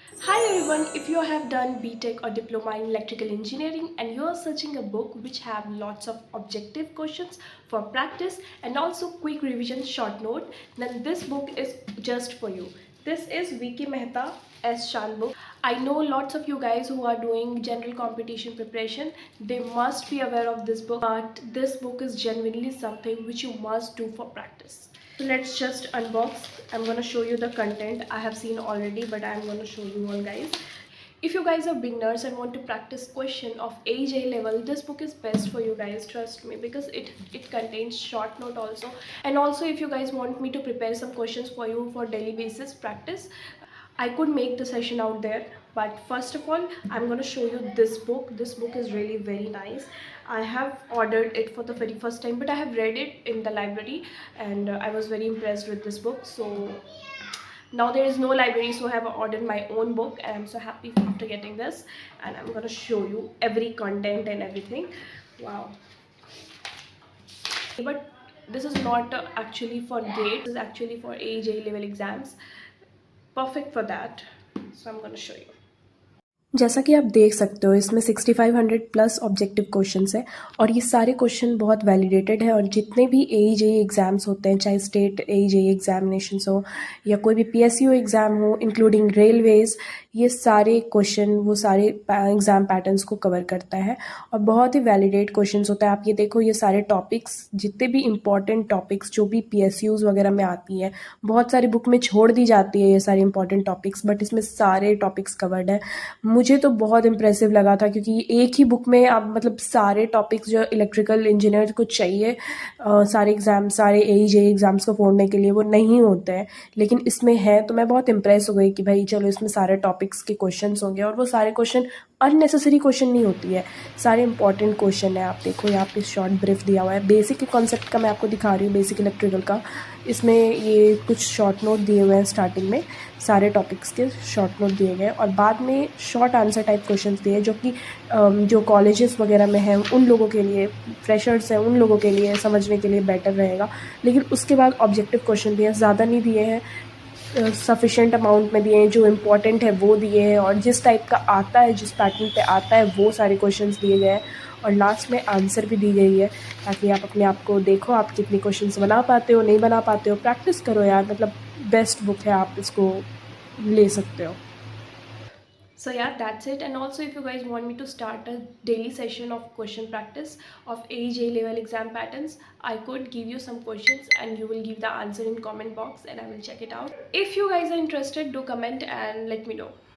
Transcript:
Hi everyone, if you have done BTech or Diploma in Electrical Engineering and you are searching a book which have lots of objective questions for practice and also quick revision short note, then this book is just for you. This is Vicky Mehta S. Chan book. I know lots of you guys who are doing general competition preparation, they must be aware of this book, but this book is genuinely something which you must do for practice. So let's just unbox. I'm going to show you the content I have seen already, but I'm going to show you all guys. If you guys are beginners and want to practice question of AJ level, this book is best for you guys, trust me, because it contains short note also. And also if you guys want me to prepare some questions for you for daily basis practice, I could make the session out there, but first of all I'm going to show you this book. This book is really very nice. I have ordered it for the very first time, but I have read it in the library and I was very impressed with this book. So now there is no library, so I have ordered my own book and I'm so happy after getting this, and I'm going to show you every content and everything. Wow. But this is not actually for GATE, this is actually for AJ level exams, perfect for that. So I'm going to show you. जैसा कि आप देख सकते हो इसमें 6500 plus objective questions है और ये सारे क्वेश्चन बहुत वैलिडेटेड है। और जितने भी AEJE एग्ज़ाम्स होते हैं, चाहे स्टेट AEJE एग्जामिनेशंस हो या कोई भी PSU एग्ज़ाम हो, इंक्लूडिंग रेलवेज़, ये सारे क्वेश्चन वो सारे एग्ज़ाम पैटर्न्स को कवर करता है और बहुत ही वैलिडेट क्वेश्चंस होता है। आप ये देखो, ये सारे टॉपिक्स, जितने भी इंपॉर्टेंट टॉपिक्स जो भी PSUs वगैरह में आती हैं, बहुत सारी बुक में छोड़ दी जाती है ये सारे इंपॉर्टेंट टॉपिक्स, बट इसमें सारे टॉपिक्स कवर्ड है। मुझे तो बहुत इम्प्रेसिव लगा था क्योंकि एक ही बुक में आप मतलब सारे टॉपिक्स जो इलेक्ट्रिकल इंजीनियर को चाहिए, सारे एग्ज़ाम, सारे AEJE एग्ज़ाम्स को फोड़ने के लिए, वो नहीं होते हैं, लेकिन इसमें है। तो मैं बहुत इम्प्रेस हो गई कि भाई चलो इसमें सारे टॉपिक्स के क्वेश्चंस होंगे और वो सारे क्वेश्चन अननेसेसरी क्वेश्चन नहीं होती है, सारे इंपॉर्टेंट क्वेश्चन है। आप देखो यहाँ पे शॉर्ट ब्रीफ दिया हुआ है, बेसिक कॉन्सेप्ट का मैं आपको दिखा रही हूँ, बेसिक इलेक्ट्रिकल का। इसमें ये कुछ शॉर्ट नोट दिए हुए हैं, स्टार्टिंग में सारे टॉपिक्स के शॉर्ट नोट दिए गए और बाद में शॉर्ट आंसर टाइप क्वेश्चंस दिए, जो कि जो कॉलेजेस वगैरह में हैं उन लोगों के लिए, फ्रेशर्स हैं उन लोगों के लिए समझने के लिए बेटर रहेगा। लेकिन उसके बाद ऑब्जेक्टिव क्वेश्चन दिए हैं, ज़्यादा नहीं दिए हैं, सफिशेंट अमाउंट में दिए हैं, जो इम्पोर्टेंट है वो दिए हैं और जिस टाइप का आता है, जिस पैटर्न पे आता है वो सारे क्वेश्चंस दिए गए हैं और लास्ट में आंसर भी दी गई है, ताकि आप अपने आप को देखो आप कितने क्वेश्चंस बना पाते हो, नहीं बना पाते हो। प्रैक्टिस करो यार, मतलब बेस्ट बुक है, आप इसको ले सकते हो। So yeah, that's it. And also if you guys want me to start a daily session of question practice of AJ level exam patterns, I could give you some questions and you will give the answer in comment box and I will check it out. If you guys are interested, do comment and let me know.